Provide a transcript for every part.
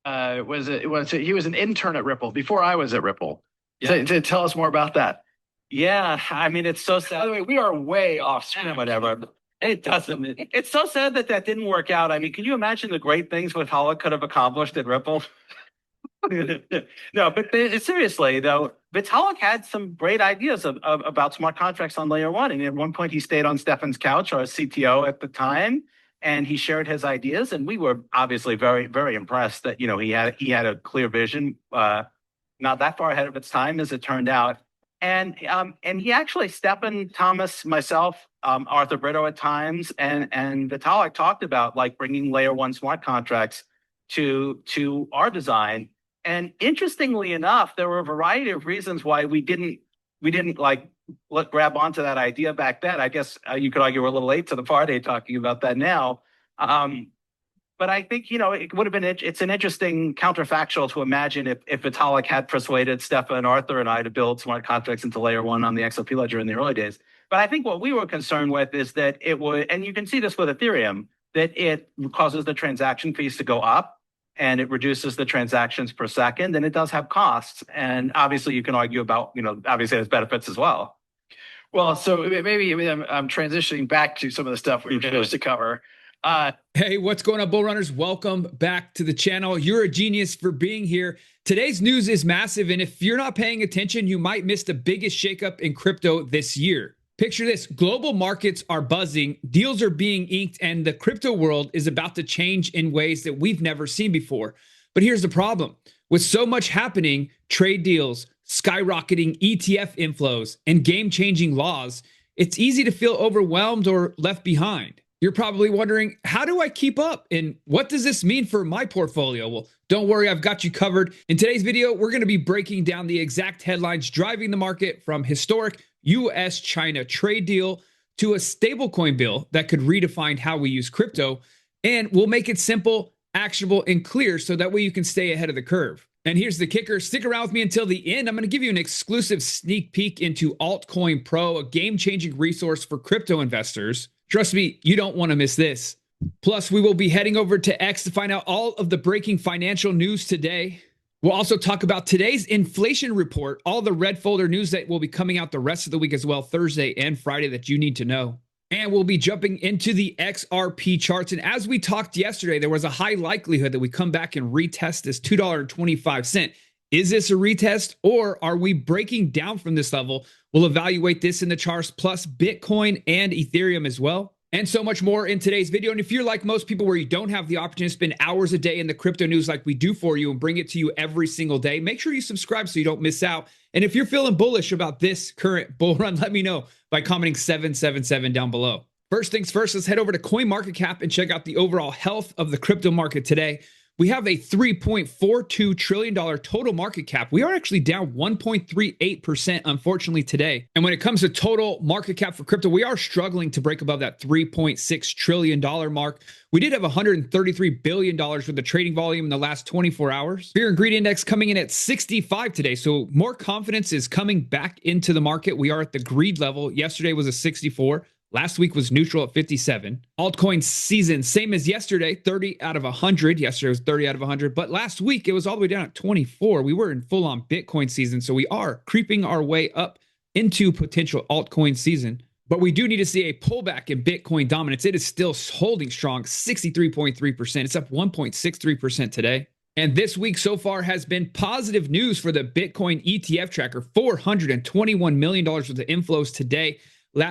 He was an intern at Ripple before I was at Ripple. Yeah. Tell us more about that. Yeah, I mean, it's so sad. By the way, we are way off screen. Whatever. It doesn't. It's so sad that that didn't work out. I mean, can you imagine the great things Vitalik could have accomplished at Ripple? No, but seriously though, Vitalik had some great ideas about smart contracts on layer one. And at one point he stayed on Stefan's couch, our CTO at the time, and he shared his ideas. And we were obviously very, very impressed that, you know, he had a clear vision, not that far ahead of its time as it turned out. And he actually, Stefan, Thomas, myself, Arthur Brito at times, and Vitalik talked about like bringing layer one smart contracts to our design. And interestingly enough, there were a variety of reasons why we didn't like grab onto that idea back then. I guess you could argue we're a little late to the party talking about that now. But I think, you know, it would have been, it's an interesting counterfactual to imagine if Vitalik had persuaded Stefan, Arthur, and I to build smart contracts into layer one on the XRP ledger in the early days. But I think what we were concerned with is that it would, and you can see this with Ethereum, that it causes the transaction fees to go up and it reduces the transactions per second, and it does have costs. And obviously you can argue about, you know, obviously there's benefits as well. Well, so maybe I'm transitioning back to some of the stuff we were supposed to cover. Hey, what's going on, Bull Runners? Welcome back to the channel. You're a genius for being here. Today's news is massive, and if you're not paying attention, you might miss the biggest shakeup in crypto this year. Picture this: global markets are buzzing, deals are being inked, and the crypto world is about to change in ways that we've never seen before. But here's the problem. With so much happening, trade deals, skyrocketing ETF inflows, and game-changing laws, it's easy to feel overwhelmed or left behind. You're probably wondering, how do I keep up? And what does this mean for my portfolio? Well, don't worry, I've got you covered. In today's video, we're going to be breaking down the exact headlines driving the market, from historic US-China trade deal to a stablecoin bill that could redefine how we use crypto. And we'll make it simple, actionable, and clear so that way you can stay ahead of the curve. And here's the kicker. Stick around with me until the end. I'm going to give you an exclusive sneak peek into Altcoin Pro, a game-changing resource for crypto investors. Trust me, you don't want to miss this. Plus, we will be heading over to X to find out all of the breaking financial news today. We'll also talk about today's inflation report, all the red folder news that will be coming out the rest of the week as well, Thursday and Friday, that you need to know. And we'll be jumping into the XRP charts. And as we talked yesterday, there was a high likelihood that we come back and retest this $2.25. Is this a retest, or are we breaking down from this level? We'll evaluate this in the charts, plus Bitcoin and Ethereum as well, and so much more in today's video. And if you're like most people where you don't have the opportunity to spend hours a day in the crypto news like we do for you and bring it to you every single day, make sure you subscribe so you don't miss out. And if you're feeling bullish about this current bull run, let me know by commenting 777 down below. First things first, let's head over to CoinMarketCap and check out the overall health of the crypto market today. We have a $3.42 trillion total market cap. We are actually down 1.38%, unfortunately, today. And when it comes to total market cap for crypto, we are struggling to break above that $3.6 trillion mark. We did have $133 billion worth of trading volume in the last 24 hours. Fear and greed index coming in at 65 today. So more confidence is coming back into the market. We are at the greed level. Yesterday was a 64. Last week was neutral at 57. Altcoin season, same as yesterday, 30 out of 100. Yesterday was 30 out of 100, but last week it was all the way down at 24. We were in full-on Bitcoin season, so we are creeping our way up into potential altcoin season. But we do need to see a pullback in Bitcoin dominance. It is still holding strong, 63.3%. It's up 1.63% today. And this week so far has been positive news for the Bitcoin ETF tracker, $421 million worth of inflows today.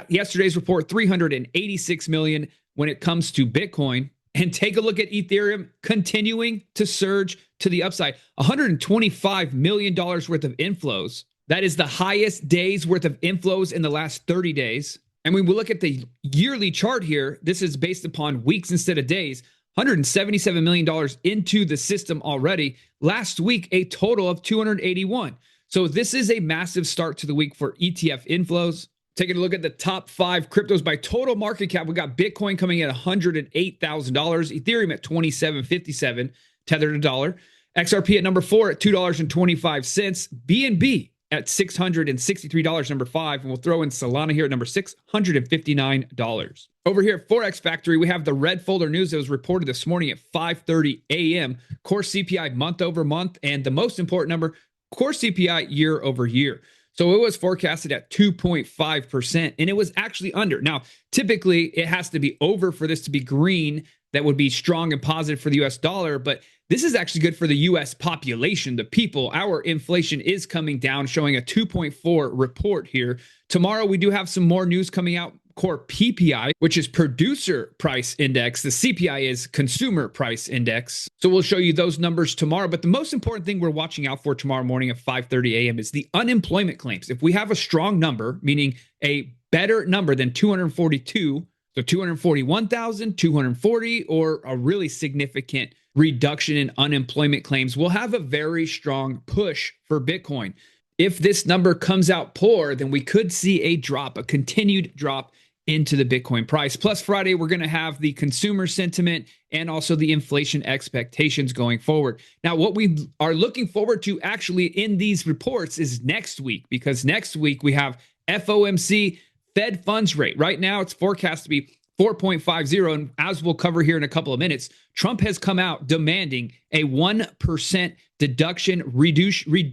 Yesterday's report, 386 million when it comes to Bitcoin. And take a look at Ethereum continuing to surge to the upside. $125 million worth of inflows. That is the highest days worth of inflows in the last 30 days. And when we look at the yearly chart here, this is based upon weeks instead of days. $177 million into the system already. Last week, a total of 281. So this is a massive start to the week for ETF inflows. Taking a look at the top 5 cryptos by total market cap, we got Bitcoin coming at $108,000, Ethereum at $27.57, tethered to dollar, XRP at number 4 at $2.25, BNB at $663, number 5. And we'll throw in Solana here at number $659. Over here at Forex Factory, we have the red folder news that was reported this morning at 5:30 a.m. Core CPI month over month, and the most important number, core CPI year over year. So it was forecasted at 2.5%, and it was actually under. Now, typically, it has to be over for this to be green. That would be strong and positive for the US dollar, but this is actually good for the US population, the people. Our inflation is coming down, showing a 2.4 report here. Tomorrow, we do have some more news coming out. Core PPI, which is producer price index. The CPI is consumer price index. So we'll show you those numbers tomorrow. But the most important thing we're watching out for tomorrow morning at 5:30 a.m. is the unemployment claims. If we have a strong number, meaning a better number than 242, so 241,000, 240, or a really significant reduction in unemployment claims, we'll have a very strong push for Bitcoin. If this number comes out poor, then we could see a drop, a continued drop into the Bitcoin price. Plus, Friday, we're going to have the consumer sentiment and also the inflation expectations going forward. Now, what we are looking forward to actually in these reports is next week, because next week we have FOMC Fed funds rate. Right now, it's forecast to be 4.50. And as we'll cover here in a couple of minutes, Trump has come out demanding a 1%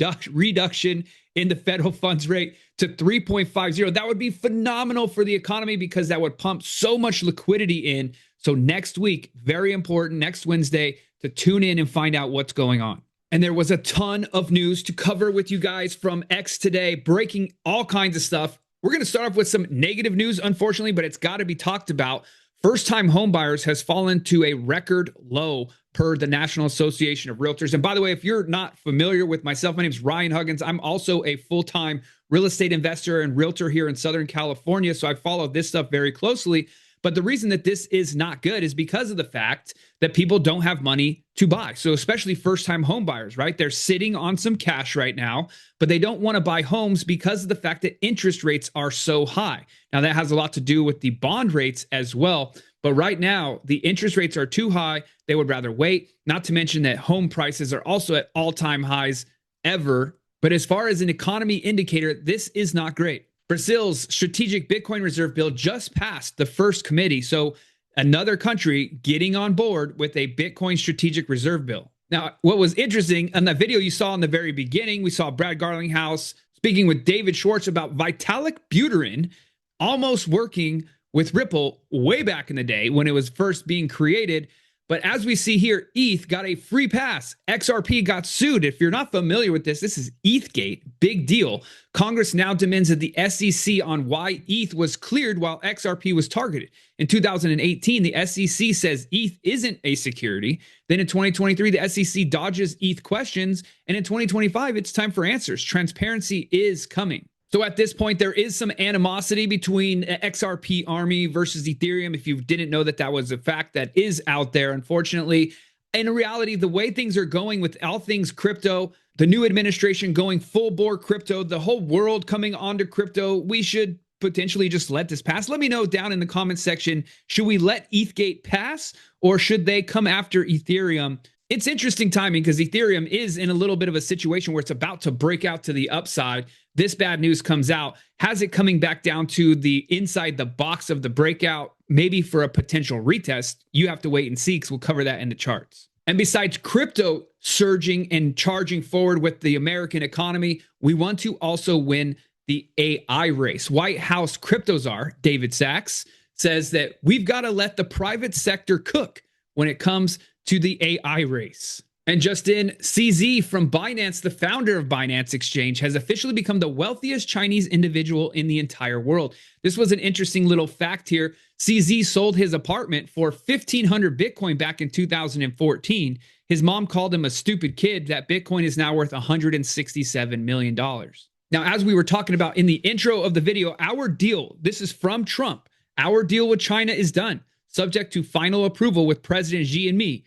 reduction in the federal funds rate to 3.50. That would be phenomenal for the economy because that would pump so much liquidity in. So next week, very important, next Wednesday, to tune in and find out what's going on. And there was a ton of news to cover with you guys from X today, breaking all kinds of stuff. We're going to start off with some negative news, unfortunately, but it's got to be talked about. First-time homebuyers has fallen to a record low per the National Association of Realtors. And by the way, if you're not familiar with myself, my name is Ryan Huggins. I'm also a full-time real estate investor and realtor here in Southern California, so I follow this stuff very closely. But the reason that this is not good is because of the fact that people don't have money to buy. So especially first-time home buyers, right? They're sitting on some cash right now, but they don't want to buy homes because of the fact that interest rates are so high. Now, that has a lot to do with the bond rates as well. But right now, the interest rates are too high. They would rather wait, not to mention that home prices are also at all-time highs ever. But as far as an economy indicator, this is not great. Brazil's strategic Bitcoin reserve bill just passed the first committee. So another country getting on board with a Bitcoin strategic reserve bill. Now, what was interesting in that video you saw in the very beginning, we saw Brad Garlinghouse speaking with David Schwartz about Vitalik Buterin almost working with Ripple way back in the day when it was first being created. But as we see here, ETH got a free pass. XRP got sued. If you're not familiar with this, this is ETHGate. Big deal. Congress now demands that the SEC on why ETH was cleared while XRP was targeted. In 2018, the SEC says ETH isn't a security. Then in 2023, the SEC dodges ETH questions. And in 2025, it's time for answers. Transparency is coming. So at this point, there is some animosity between XRP Army versus Ethereum. If you didn't know that that was a fact that is out there, unfortunately. In reality, the way things are going with all things crypto, the new administration going full bore crypto, the whole world coming onto crypto, we should potentially just let this pass. Let me know down in the comments section, should we let ETHGate pass or should they come after Ethereum? It's interesting timing because Ethereum is in a little bit of a situation where it's about to break out to the upside. This bad news comes out, has it coming back down to the inside the box of the breakout, maybe for a potential retest. You have to wait and see because we'll cover that in the charts. And besides crypto surging and charging forward with the American economy, we want to also win the AI race. White House crypto czar David Sachs says that we've got to let the private sector cook when it comes to the AI race. And just in, CZ from Binance, the founder of Binance Exchange, has officially become the wealthiest Chinese individual in the entire world. This was an interesting little fact here. CZ sold his apartment for 1,500 Bitcoin back in 2014. His mom called him a stupid kid. That Bitcoin is now worth $167 million. Now, as we were talking about in the intro of the video, our deal, this is from Trump, our deal with China is done, subject to final approval with President Xi and me.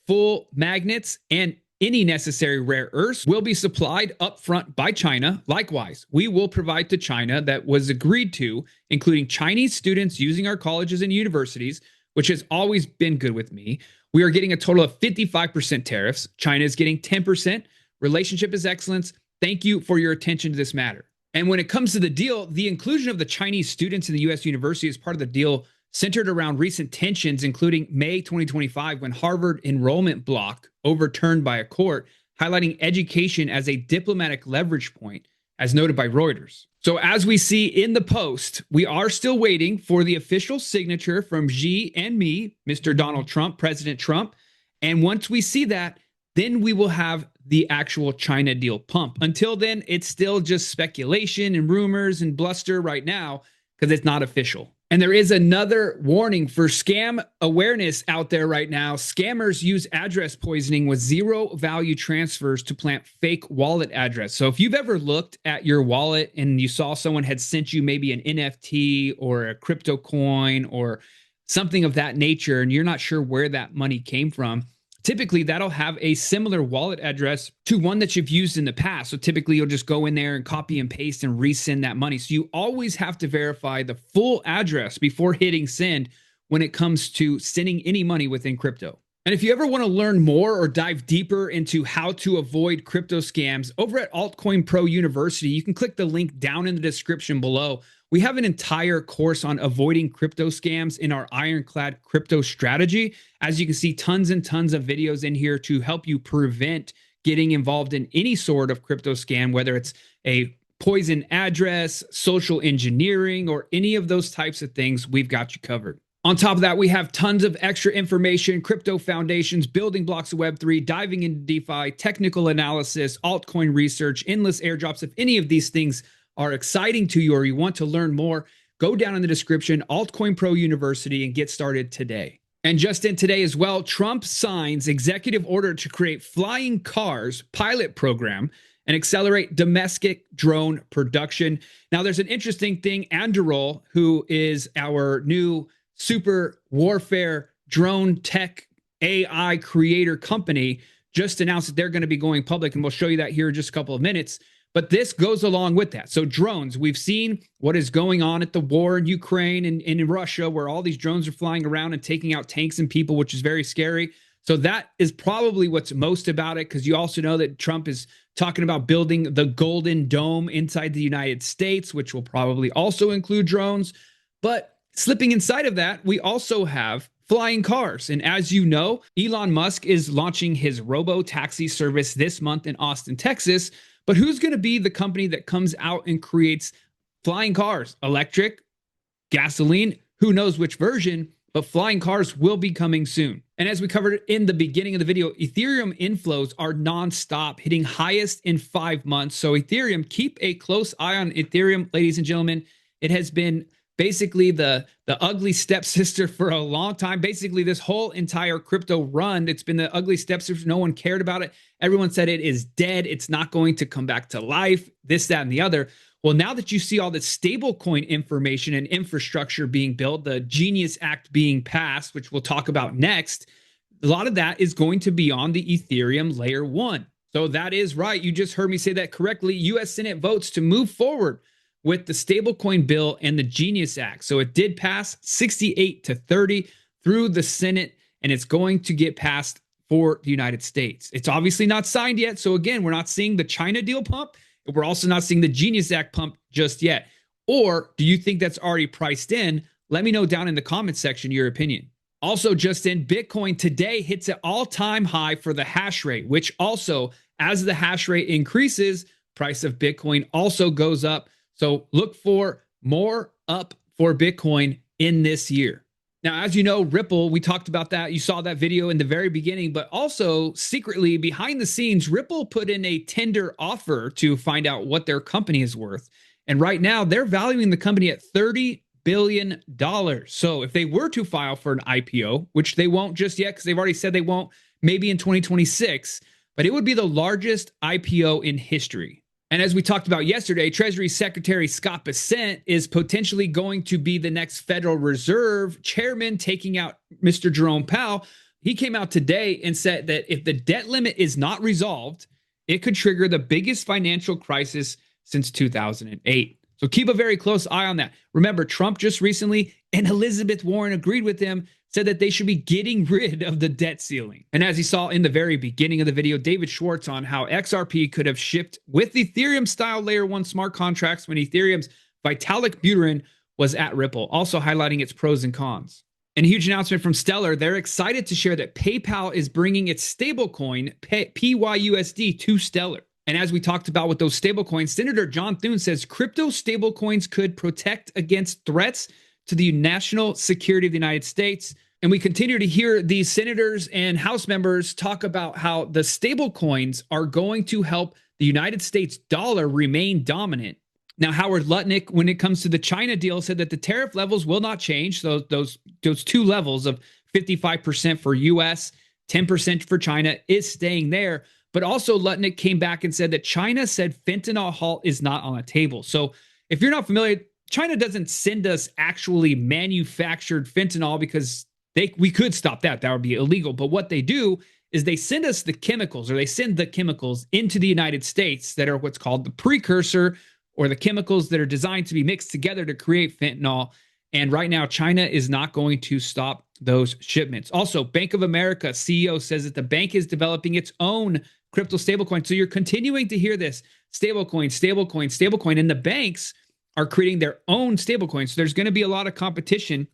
Full magnets and any necessary rare earths will be supplied upfront by China. Likewise, we will provide to China that was agreed to, including Chinese students using our colleges and universities, which has always been good with me. We are getting a total of 55% tariffs. China is getting 10%. Relationship is excellence. Thank you for your attention to this matter. And when it comes to the deal, the inclusion of the Chinese students in the U.S. university as part of the deal centered around recent tensions, including May 2025, when Harvard enrollment block overturned by a court, highlighting education as a diplomatic leverage point, as noted by Reuters. So as we see in the post, we are still waiting for the official signature from Xi and me, Mr. Donald Trump, President Trump. And once we see that, then we will have the actual China deal pump. Until then, it's still just speculation and rumors and bluster right now because it's not official. And there is another warning for scam awareness out there right now. Scammers use address poisoning with zero value transfers to plant fake wallet address. So if you've ever looked at your wallet and you saw someone had sent you maybe an NFT or a crypto coin or something of that nature, and you're not sure where that money came from, typically that'll have a similar wallet address to one that you've used in the past. So typically you'll just go in there and copy and paste and resend that money. So you always have to verify the full address before hitting send when it comes to sending any money within crypto. And if you ever want to learn more or dive deeper into how to avoid crypto scams, over at Altcoin Pro University, you can click the link down in the description below. We have an entire course on avoiding crypto scams in our ironclad crypto strategy. As you can see, tons and tons of videos in here to help you prevent getting involved in any sort of crypto scam, whether it's a poison address, social engineering, or any of those types of things. We've got you covered. On top of that, we have tons of extra information, crypto foundations, building blocks of Web3, diving into DeFi, technical analysis, altcoin research, endless airdrops. If any of these things are exciting to you or you want to learn more, go down in the description, Altcoin Pro University, and get started today. And just in today as well, Trump signs executive order to create flying cars pilot program and accelerate domestic drone production. Now, there's an interesting thing. Anduril, who is our new super warfare drone tech AI creator company, just announced that they're going to be going public, and we'll show you that here in just a couple of minutes. But this goes along with that. So drones, we've seen what is going on at the war in Ukraine and in Russia, where all these drones are flying around and taking out tanks and people, which is very scary. So that is probably what's most about it, because you also know that Trump is talking about building the Golden Dome inside the United States, which will probably also include drones. But slipping inside of that, we also have flying cars. And as you know, Elon Musk is launching his robo-taxi service this month in Austin, Texas. But who's going to be the company that comes out and creates flying cars? Electric, gasoline, who knows which version, but flying cars will be coming soon. And as we covered in the beginning of the video, Ethereum inflows are nonstop, hitting highest in 5 months. So Ethereum, keep a close eye on Ethereum, ladies and gentlemen. It has been basically the ugly stepsister for a long time. Basically, this whole entire crypto run, it's been the ugly stepsister. No one cared about it. Everyone said it is dead. It's not going to come back to life, this, that, and the other. Well, now that you see all the stablecoin information and infrastructure being built, the Genius Act being passed, which we'll talk about next, a lot of that is going to be on the Ethereum layer 1. So that is right. You just heard me say that correctly. U.S. Senate votes to move forward with the stablecoin bill and the Genius Act. So it did pass 68-30 through the Senate, and it's going to get passed for the United States. It's obviously not signed yet. So again, we're not seeing the China deal pump. We're also not seeing the Genius Act pump just yet. Or do you think that's already priced in? Let me know down in the comments section your opinion. Also, just in, Bitcoin today hits an all-time high for the hash rate, which also, as the hash rate increases, price of Bitcoin also goes up. So look for more up for Bitcoin in this year. Now, as you know, Ripple, we talked about that. You saw that video in the very beginning, but also secretly behind the scenes, Ripple put in a tender offer to find out what their company is worth. And right now they're valuing the company at $30 billion. So if they were to file for an IPO, which they won't just yet, because they've already said they won't, maybe in 2026, but it would be the largest IPO in history. And as we talked about yesterday, Treasury Secretary Scott Bessent is potentially going to be the next Federal Reserve chairman, taking out Mr. Jerome Powell. He came out today and said that if the debt limit is not resolved, it could trigger the biggest financial crisis since 2008. So keep a very close eye on that. Remember, Trump just recently And Elizabeth Warren agreed with him, said that they should be getting rid of the debt ceiling. And as you saw in the very beginning of the video, David Schwartz on how XRP could have shipped with Ethereum style layer 1 smart contracts when Ethereum's Vitalik Buterin was at Ripple, also highlighting its pros and cons. And a huge announcement from Stellar. They're excited to share that PayPal is bringing its stablecoin PYUSD to Stellar. And as we talked about with those stablecoins, Senator John Thune says crypto stablecoins could protect against threats to the national security of the United States. And we continue to hear these senators and House members talk about how the stablecoins are going to help the United States dollar remain dominant. Now, Howard Lutnick, when it comes to the China deal, said that the tariff levels will not change. So those two levels of 55% for US, 10% for China is staying there. But also Lutnick came back and said that China said fentanyl halt is not on the table. So if you're not familiar, China doesn't send us actually manufactured fentanyl because we could stop that. That would be illegal. But what they do is they send us the chemicals, or they send the chemicals into the United States that are what's called the precursor, or the chemicals that are designed to be mixed together to create fentanyl. And right now, China is not going to stop those shipments. Also, Bank of America CEO says that the bank is developing its own crypto stablecoin. So you're continuing to hear this stablecoin, stablecoin, stablecoin, and the banks are creating their own stablecoins. So there's going to be a lot of competition.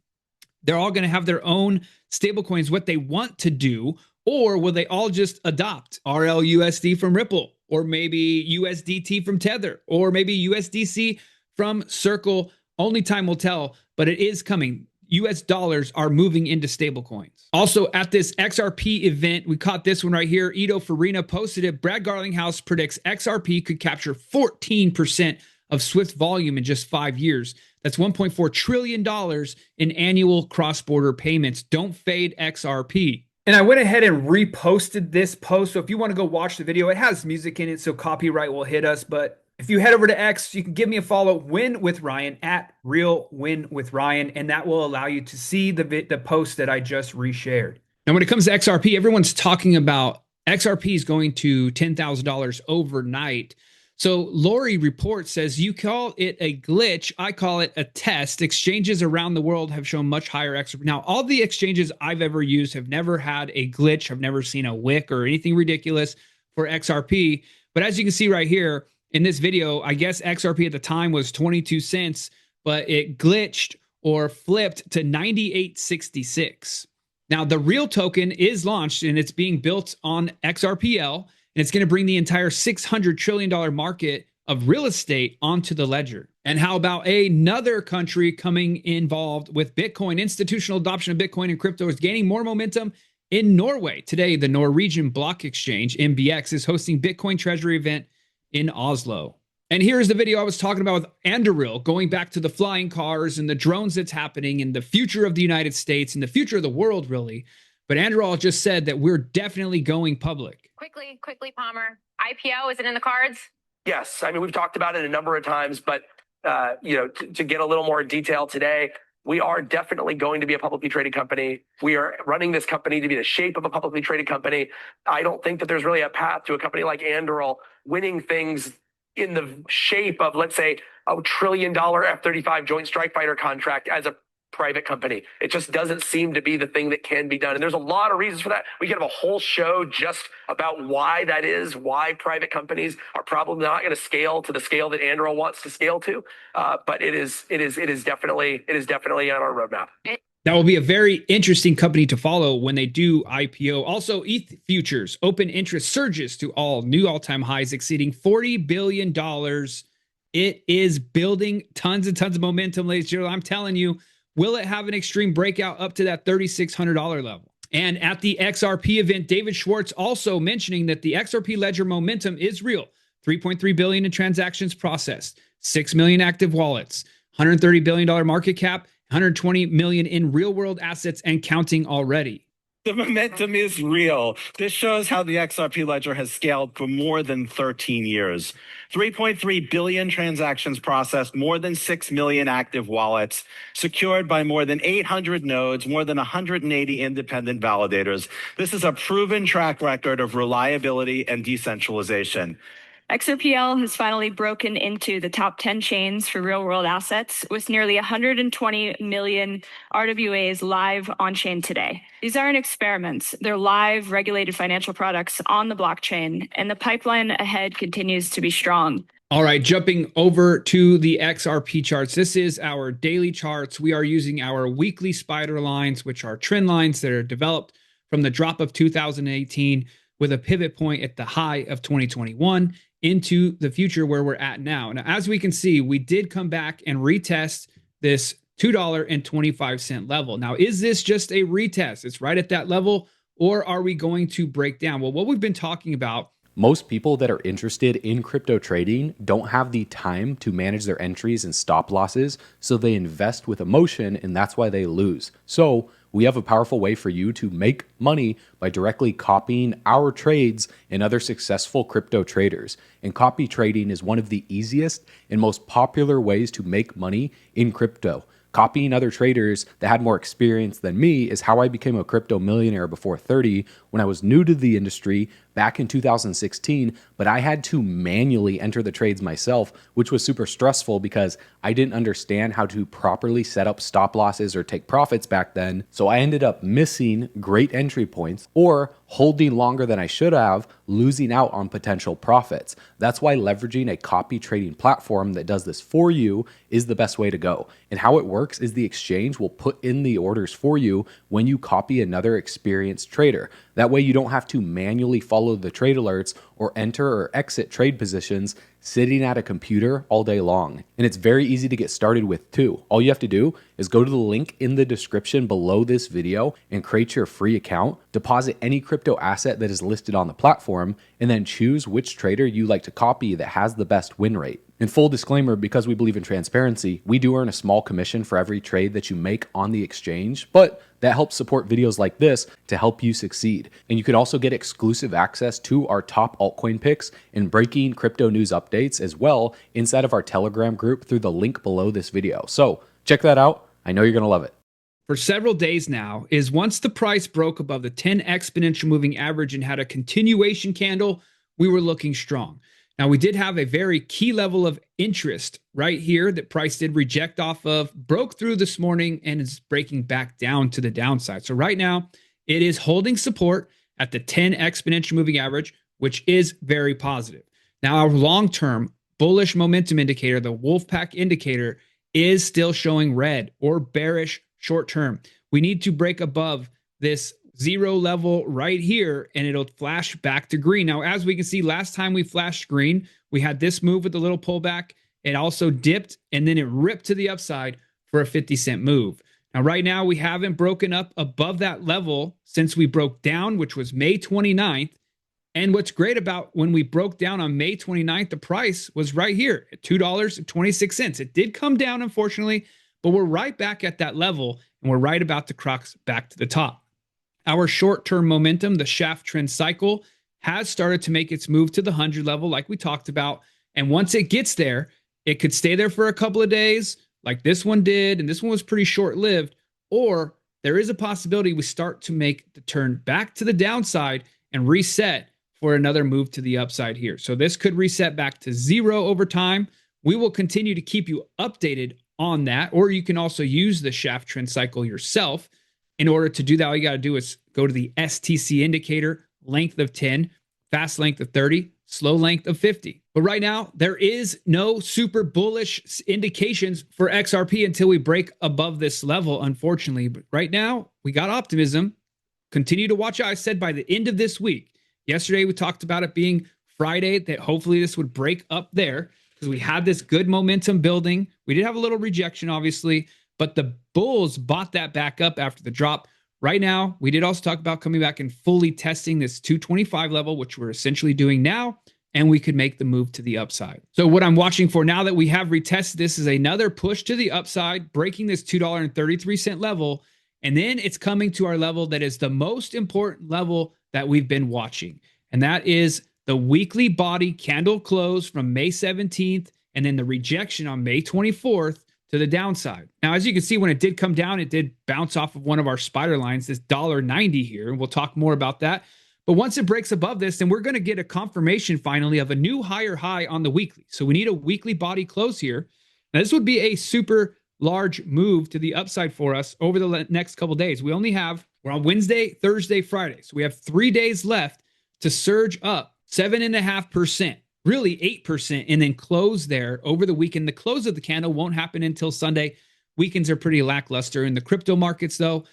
They're all going to have their own stablecoins, what they want to do, or will they all just adopt RLUSD from Ripple, or maybe USDT from Tether, or maybe USDC from Circle? Only time will tell, but it is coming. US dollars are moving into stablecoins. Also at this XRP event, we caught this one right here. Ito Farina posted it. Brad Garlinghouse predicts XRP could capture 14% of Swift volume in just 5 years. That's $1.4 trillion in annual cross-border payments. Don't fade XRP. And I went ahead and reposted this post. So if you want to go watch the video, it has music in it, so copyright will hit us. But if you head over to X, you can give me a follow, Win with Ryan, at Real Win with Ryan, and that will allow you to see the post that I just reshared. Now, when it comes to XRP, everyone's talking about XRP is going to $10,000 overnight. So Lori Report says, you call it a glitch, I call it a test. Exchanges around the world have shown much higher XRP. Now, all the exchanges I've ever used have never had a glitch. I've never seen a wick or anything ridiculous for XRP. But as you can see right here in this video, I guess XRP at the time was 22 cents, but it glitched or flipped to 98.66. Now, the real token is launched and it's being built on XRPL. And it's going to bring the entire $600 trillion market of real estate onto the ledger. And how about another country coming involved with Bitcoin? Institutional adoption of Bitcoin and crypto is gaining more momentum in Norway. Today, the Norwegian Block Exchange, MBX, is hosting Bitcoin Treasury event in Oslo. And here's the video I was talking about with Anduril, going back to the flying cars and the drones that's happening and the future of the United States and the future of the world, really. But Anduril just said that we're definitely going public. Quickly, Palmer. IPO, is it in the cards? Yes. I mean, we've talked about it a number of times, but, to get a little more detail today, we are definitely going to be a publicly traded company. We are running this company to be the shape of a publicly traded company. I don't think that there's really a path to a company like Anduril winning things in the shape of, let's say, a $1 trillion F-35 Joint Strike Fighter contract as a private company. It just doesn't seem to be the thing that can be done. And there's a lot of reasons for that. We could have a whole show just about why that is, why private companies are probably not going to scale to the scale that Anduril wants to scale to. But it is definitely on our roadmap. That will be a very interesting company to follow when they do IPO. Also, ETH futures open interest surges to new all-time highs, exceeding $40 billion. It is building tons and tons of momentum, ladies and gentlemen. I'm telling you, will it have an extreme breakout up to that $3,600 level? And at the XRP event, David Schwartz also mentioning that the XRP ledger momentum is real. 3.3 billion in transactions processed, 6 million active wallets, $130 billion market cap, 120 million in real world assets and counting already. The momentum is real. This shows how the XRP ledger has scaled for more than 13 years. 3.3 billion transactions processed, more than 6 million active wallets, secured by more than 800 nodes, more than 180 independent validators. This is a proven track record of reliability and decentralization. XRPL has finally broken into the top 10 chains for real-world assets with nearly 120 million RWAs live on-chain today. These aren't experiments. They're live, regulated financial products on the blockchain, and the pipeline ahead continues to be strong. All right, jumping over to the XRP charts. This is our daily charts. We are using our weekly spider lines, which are trend lines that are developed from the drop of 2018 with a pivot point at the high of 2021 into the future where we're at now. Now, as we can see, we did come back and retest this $2.25 level. Now, is this just a retest? It's right at that level, or are we going to break down? Well, what we've been talking about, most people that are interested in crypto trading don't have the time to manage their entries and stop losses, so they invest with emotion, and that's why they lose. So we have a powerful way for you to make money by directly copying our trades and other successful crypto traders. And copy trading is one of the easiest and most popular ways to make money in crypto. Copying other traders that had more experience than me is how I became a crypto millionaire before 30 when I was new to the industry back in 2016, but I had to manually enter the trades myself, which was super stressful because I didn't understand how to properly set up stop losses or take profits back then. So I ended up missing great entry points or holding longer than I should have, losing out on potential profits. That's why leveraging a copy trading platform that does this for you is the best way to go. And how it works is the exchange will put in the orders for you when you copy another experienced trader. That way you don't have to manually follow the trade alerts or enter or exit trade positions sitting at a computer all day long. And it's very easy to get started with too. All you have to do is go to the link in the description below this video and create your free account, deposit any crypto asset that is listed on the platform, and then choose which trader you like to copy that has the best win rate. And full disclaimer, because we believe in transparency, we do earn a small commission for every trade that you make on the exchange, but that helps support videos like this to help you succeed. And you can also get exclusive access to our top altcoin picks and breaking crypto news updates as well inside of our Telegram group through the link below this video. So check that out. I know you're going to love it. for several days now, is once the price broke above the 10 exponential moving average and had a continuation candle, we were looking strong. Now, we did have a very key level of interest right here that price did reject off of, broke through this morning, and is breaking back down to the downside. So right now, it is holding support at the 10 exponential moving average, which is very positive. Now, our long-term bullish momentum indicator, the Wolfpack indicator, is still showing red or bearish short-term. We need to break above this zero level right here, and it'll flash back to green. Now, as we can see, last time we flashed green, we had this move with a little pullback. It also dipped, and then it ripped to the upside for a 50-cent move. Now, right now, we haven't broken up above that level since we broke down, which was May 29th. And what's great about when we broke down on May 29th, the price was right here at $2.26. It did come down, unfortunately, but we're right back at that level, and we're right about to cross back to the top. Our short-term momentum, the shaft trend cycle, has started to make its move to the 100 level like we talked about. And once it gets there, it could stay there for a couple of days like this one did, and this one was pretty short-lived, or there is a possibility we start to make the turn back to the downside and reset for another move to the upside here. So this could reset back to zero over time. We will continue to keep you updated on that, or you can also use the shaft trend cycle yourself. In order to do that, all you got to do is go to the STC indicator, length of 10, fast length of 30, slow length of 50. But right now, there is no super bullish indications for XRP until we break above this level, unfortunately. But right now, we got optimism. Continue to watch out. I said by the end of this week. Yesterday, we talked about it being Friday, that hopefully this would break up there because we had this good momentum building. We did have a little rejection, obviously, but the bulls bought that back up after the drop. Right now, we did also talk about coming back and fully testing this 225 level, which we're essentially doing now, and we could make the move to the upside. So what I'm watching for now that we have retested this is another push to the upside, breaking this $2.33 level, and then it's coming to our level that is the most important level that we've been watching, and that is the weekly body candle close from May 17th, and then the rejection on May 24th, to the downside. Now, as you can see, when it did come down, it did bounce off of one of our spider lines, this $1.90 here, and we'll talk more about that. But once it breaks above this, then we're going to get a confirmation finally of a new higher high on the weekly. So we need a weekly body close here. Now, this would be a super large move to the upside for us over the next couple of days. We're on Wednesday, Thursday, Friday. So we have 3 days left to surge up 7.5%, really 8%, and then close there over the weekend. The close of the candle won't happen until Sunday. Weekends are pretty lackluster in the crypto markets, though.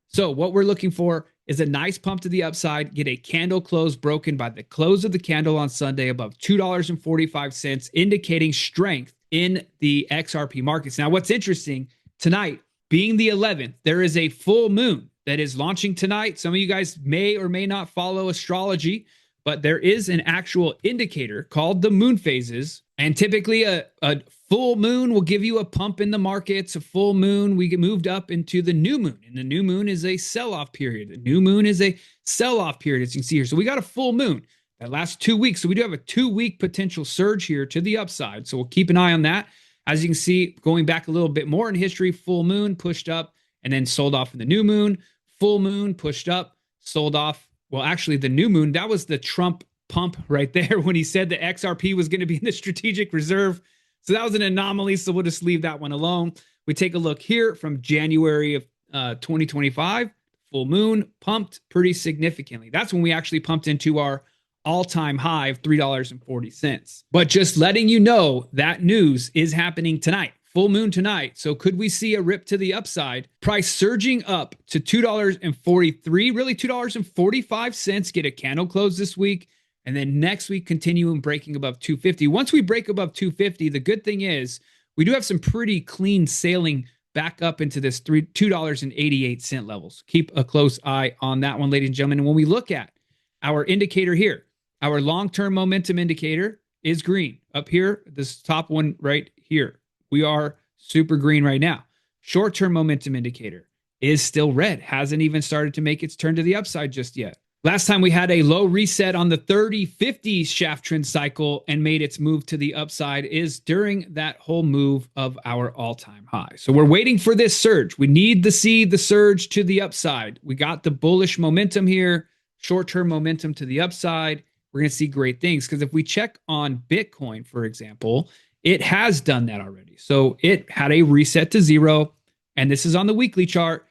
So what we're looking for is a nice pump to the upside, get a candle close broken by the close of the candle on Sunday above $2.45, indicating strength in the XRP markets. Now, what's interesting, tonight, being the 11th, there is a full moon that is launching tonight. Some of you guys may or may not follow astrology, but there is an actual indicator called the moon phases. And typically a full moon will give you a pump in the markets. A full moon, we get moved up into the new moon. And the new moon is a sell-off period. The new moon is a sell-off period, as you can see here. So we got a full moon that lasts 2 weeks. So we do have a 2-week potential surge here to the upside. So we'll keep an eye on that. As you can see, going back a little bit more in history, full moon pushed up and then sold off in the new moon. Full moon pushed up, sold off. Well, actually, the new moon, that was the Trump pump right there when he said the XRP was going to be in the strategic reserve. So that was an anomaly. So we'll just leave that one alone. We take a look here from January of 2025. Full moon pumped pretty significantly. That's when we actually pumped into our all-time high of $3.40. But just letting you know that news is happening tonight. Full moon tonight. So could we see a rip to the upside? Price surging up to $2.43, really $2.45. Get a candle close this week. And then next week, continue and breaking above 250. Once we break above 250, the good thing is we do have some pretty clean sailing back up into this $2.88 levels. Keep a close eye on that one, ladies and gentlemen. And when we look at our indicator here, our long-term momentum indicator is green. Up here, this top one right here. We are super green right now. Short-term momentum indicator is still red. Hasn't even started to make its turn to the upside just yet. Last time we had a low reset on the 30-50 shaft trend cycle and made its move to the upside is during that whole move of our all-time high. So we're waiting for this surge. We need to see the surge to the upside. We got the bullish momentum here, short-term momentum to the upside. We're going to see great things because if we check on Bitcoin, for example, it has done that already. So it had a reset to zero, and this is on the weekly chart.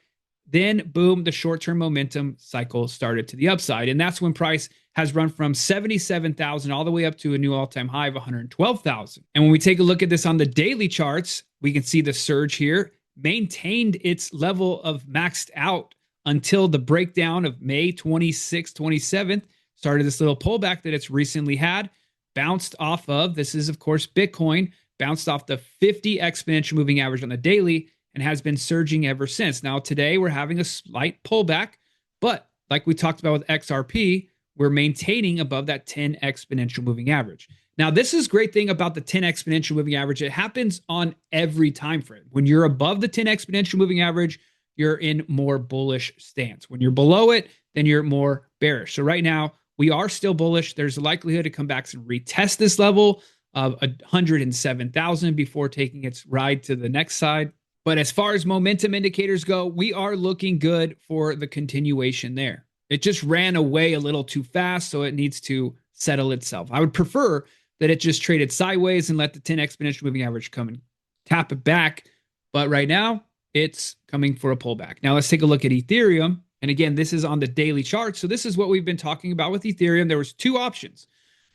Then, boom, the short-term momentum cycle started to the upside. And that's when price has run from 77,000 all the way up to a new all-time high of 112,000. And when we take a look at this on the daily charts, we can see the surge here maintained its level of maxed out until the breakdown of May 26th, 27th, started this little pullback that it's recently had, bounced off of, this is, of course, Bitcoin, bounced off the 50 exponential moving average on the daily, and has been surging ever since. Now, today we're having a slight pullback, but like we talked about with XRP, we're maintaining above that 10 exponential moving average. Now, this is a great thing about the 10 exponential moving average. It happens on every time frame. When you're above the 10 exponential moving average, you're in more bullish stance. When you're below it, then you're more bearish. So right now, we are still bullish. There's a likelihood to come back and retest this level of 107,000 before taking its ride to the next side. But as far as momentum indicators go, we are looking good for the continuation there. It just ran away a little too fast, so it needs to settle itself. I would prefer that it just traded sideways and let the 10 exponential moving average come and tap it back. But right now, it's coming for a pullback. Now let's take a look at Ethereum. And again, this is on the daily chart. So this is what we've been talking about with Ethereum. There was two options.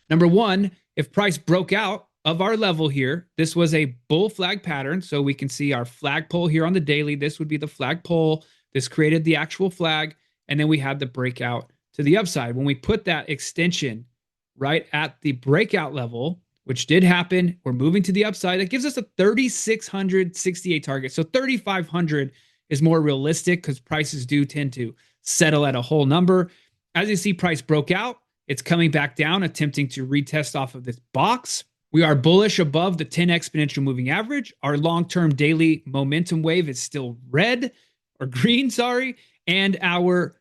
Number one, if price broke out of our level here, this was a bull flag pattern. So we can see our flagpole here on the daily. This would be the flagpole. This created the actual flag. And then we had the breakout to the upside. When we put that extension right at the breakout level, which did happen, we're moving to the upside. It gives us a 3,668 target. So 3,500 is more realistic because prices do tend to settle at a whole number. As you see, price broke out. It's coming back down, attempting to retest off of this box. We are bullish above the 10 exponential moving average. Our long-term daily momentum wave is still red or green, sorry. And our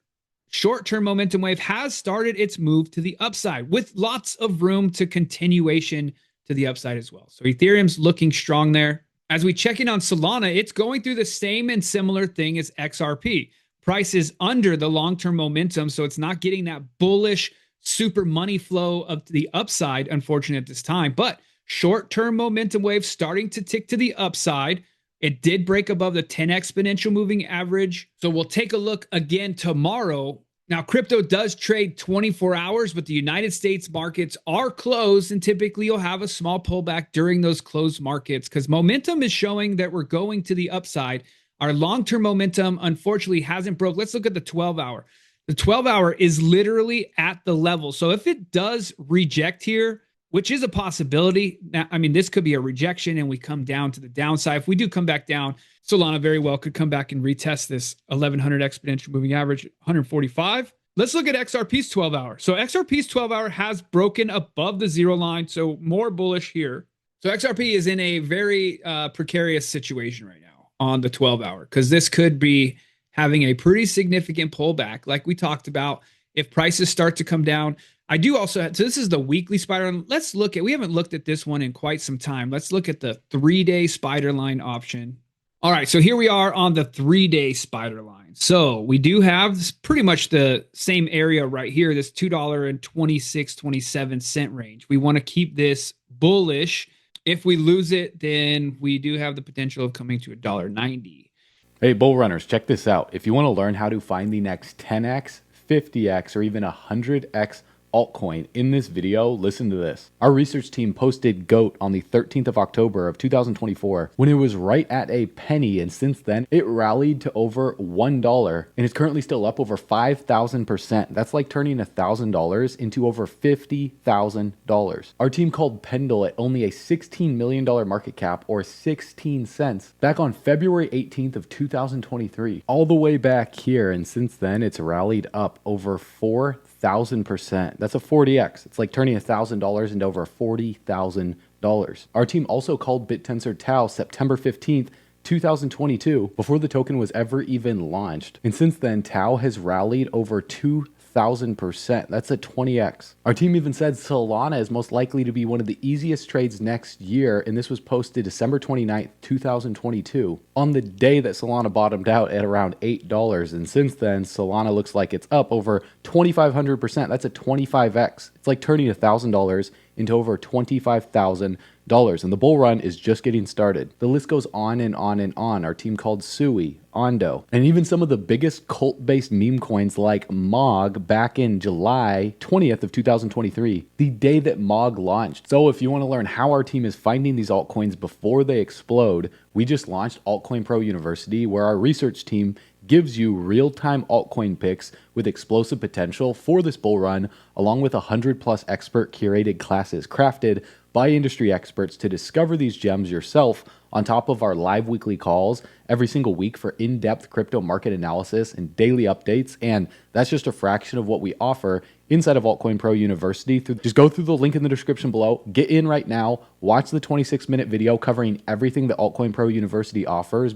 short-term momentum wave has started its move to the upside with lots of room to continuation to the upside as well. So Ethereum's looking strong there. As we check in on Solana, it's going through the same and similar thing as XRP. price is under the long-term momentum, so it's not getting that bullish super money flow of the upside, unfortunately, at this time. But short-term momentum wave starting to tick to the upside. It did break above the 10 exponential moving average. So we'll take a look again tomorrow. Now, crypto does trade 24 hours, but the United States markets are closed, and typically you'll have a small pullback during those closed markets because momentum is showing that we're going to the upside. Our long-term momentum, unfortunately, hasn't broke. Let's look at the 12-hour. The 12-hour is literally at the level. So if it does reject here, which is a possibility. Now, I mean, this could be a rejection and we come down to the downside. If we do come back down, Solana very well could come back and retest this 1100 exponential moving average, 145. Let's look at XRP's 12-hour. So XRP's 12-hour has broken above the zero line, so more bullish here. So XRP is in a very precarious situation right now on the 12-hour because this could be having a pretty significant pullback like we talked about if prices start to come down. I do also have, so this is the weekly spider line. Let's look at, we haven't looked at this one in quite some time. Let's look at the 3-day spider line option. All right, so here we are on the 3-day spider line. So we do have this pretty much the same area right here, this $2.26-27 range. We want to keep this bullish. If we lose it, then we do have the potential of coming to $1.90. Hey, bull runners, check this out. If you want to learn how to find the next 10x, 50x, or even 100x altcoin in this video, listen to this. Our research team posted GOAT on the 13th of October of 2024 when it was right at a penny, and since then it rallied to over $1 and is currently still up over 5,000%. That's like turning $1,000 into over $50,000. Our team called Pendle at only a $16 million market cap, or 16 cents, back on February 18th of 2023, all the way back here, and since then it's rallied up over 4,000%. That's a 40x. It's like turning $1,000 into over $40,000. Our team also called BitTensor Tau September 15th, 2022, before the token was ever even launched. And since then, Tau has rallied over 2,000%. That's a 20x. Our team even said Solana is most likely to be one of the easiest trades next year, and this was posted December 29th, 2022, on the day that Solana bottomed out at around $8. And since then, Solana looks like it's up over 2,500%. That's a 25x. It's like turning $1,000 into over $25,000. And the bull run is just getting started. The list goes on and on and on. Our team called Sui, Ondo, and even some of the biggest cult-based meme coins like MOG back in July 20th of 2023, the day that MOG launched. So if you want to learn how our team is finding these altcoins before they explode, we just launched Altcoin Pro University, where our research team gives you real-time altcoin picks with explosive potential for this bull run, along with 100+ expert curated classes crafted by industry experts to discover these gems yourself, on top of our live weekly calls every single week for in-depth crypto market analysis and daily updates. And that's just a fraction of what we offer inside of Altcoin Pro University. Just go through the link in the description below, get in right now, watch the 26-minute video covering everything that Altcoin Pro University offers,